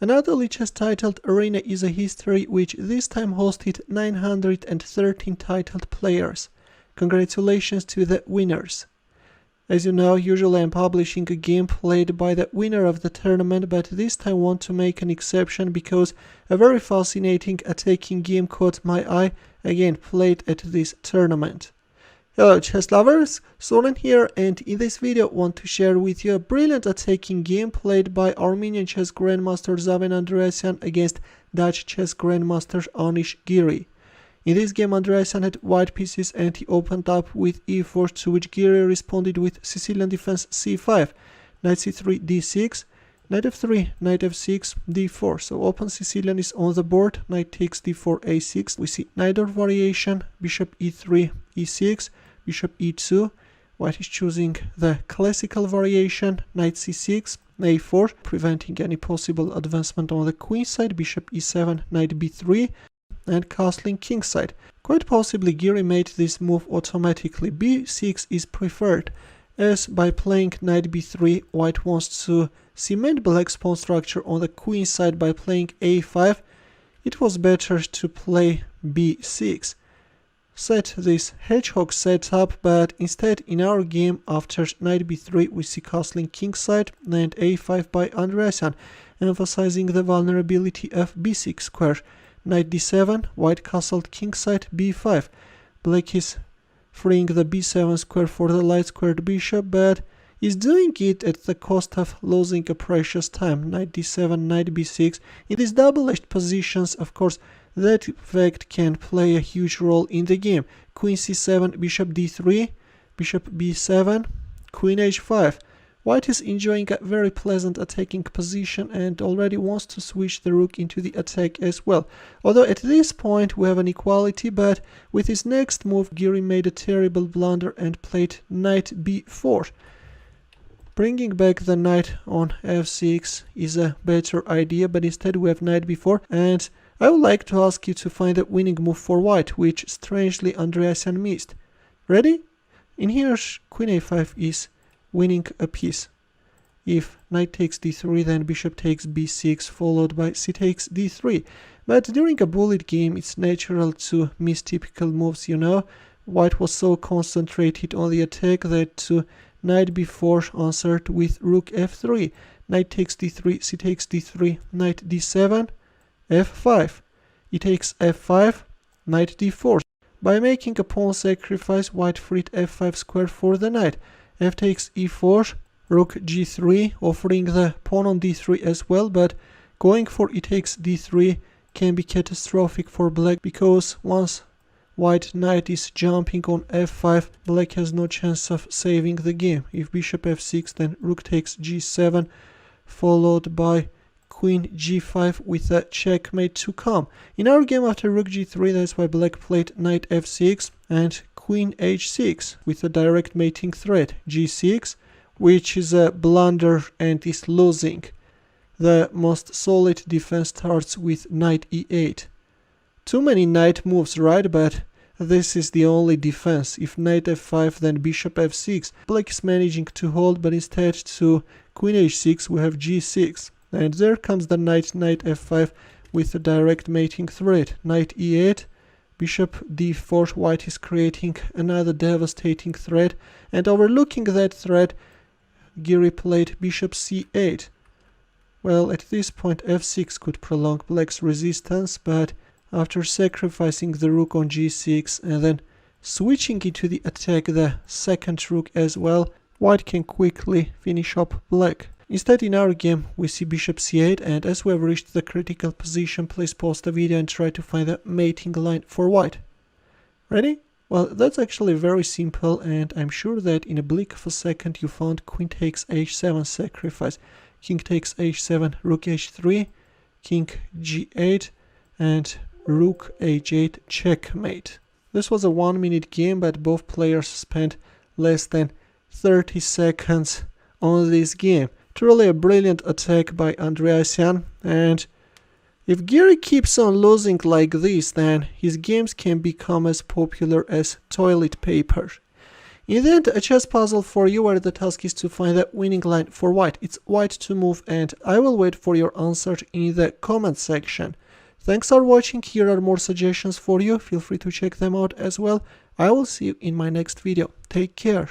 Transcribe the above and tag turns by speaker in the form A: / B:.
A: Another Lichess titled arena is a history which this time hosted 913 titled players. Congratulations to the winners. As you know, usually I'm publishing a game played by the winner of the tournament, but this time I want to make an exception because a very fascinating attacking game caught my eye, again played at this tournament. Hello chess lovers, Soren here, and in this video I want to share with you a brilliant attacking game played by Armenian chess grandmaster Zaven Andreasyan against Dutch chess grandmaster Anish Giri. In this game Andreasyan had white pieces and he opened up with e4, to which Giri responded with Sicilian defense c5, knight c3 d6, knight f3, knight f6, d4. So open Sicilian is on the board, knight takes d4, a6. We see neither variation, bishop e3, e6, bishop e2. White is choosing the classical variation, knight c6, a4, preventing any possible advancement on the queen side, bishop e7, knight b3, and castling kingside. Quite possibly Giri made this move automatically. b6 is preferred, as by playing knight b3, white wants to cement black's pawn structure on the queen side by playing a5. It was better to play b6. Set this hedgehog setup, but instead in our game after knight b3 we see castling kingside and a5 by Andreasyan, emphasizing the vulnerability of b6 square. Knight d7, white castled kingside b5. Black is freeing the b7 square for the light squared bishop, but is doing it at the cost of losing a precious time. Knight d7, knight b6. In these double-edged positions, of course, that fact can play a huge role in the game. Queen c7, bishop d3, bishop b7, queen h5. White is enjoying a very pleasant attacking position and already wants to switch the rook into the attack as well. Although at this point we have an equality, but with his next move Giri made a terrible blunder and played knight b4. Bringing back the knight on f6 is a better idea, but instead we have knight b4, and I would like to ask you to find a winning move for white, which strangely Andreasyan missed. Ready? In here queen a5 is winning a piece. If knight takes d3, then bishop takes b6, followed by c takes d3. But during a bullet game it's natural to miss typical moves, you know. White was so concentrated on the attack that to knight b4 answered with rook f3. Knight takes d3, c takes d3, knight d7, f5. E takes f5, knight d4. By making a pawn sacrifice, white freed f5 square for the knight. F takes e4, rook g3, offering the pawn on d3 as well, but going for e takes d3 can be catastrophic for black, because once white knight is jumping on f5, black has no chance of saving the game. If bishop f6, then rook takes g7, followed by queen g5 with a checkmate to come. In our game after rook g3, that's why black played knight f6 and queen h6 with a direct mating threat, g6, which is a blunder and is losing. The most solid defense starts with knight e8. Too many knight moves, right? But this is the only defense. If knight f5, then bishop f6. Black is managing to hold, but instead to queen h6 we have g6. And there comes the knight f5 with a direct mating threat, knight e8, bishop d4. White is creating another devastating threat, and overlooking that threat Giri played bishop c8. Well, at this point f6 could prolong black's resistance, but after sacrificing the rook on g6 and then switching into the attack the second rook as well, white can quickly finish up black. Instead, in our game, we see bishop c8, and as we have reached the critical position, please pause the video and try to find the mating line for white. Ready? Well, that's actually very simple, and I'm sure that in a blink of a second you found queen takes h7 sacrifice, king takes h7, rook h3, king g8, and rook h8 checkmate. This was a 1-minute game, but both players spent less than 30 seconds on this game. Truly a brilliant attack by Andreasyan, and if Giri keeps on losing like this, then his games can become as popular as toilet paper. In the end, a chess puzzle for you where the task is to find the winning line for white. It's white to move, and I will wait for your answer in the comment section. Thanks for watching. Here are more suggestions for you. Feel free to check them out as well. I will see you in my next video. Take care.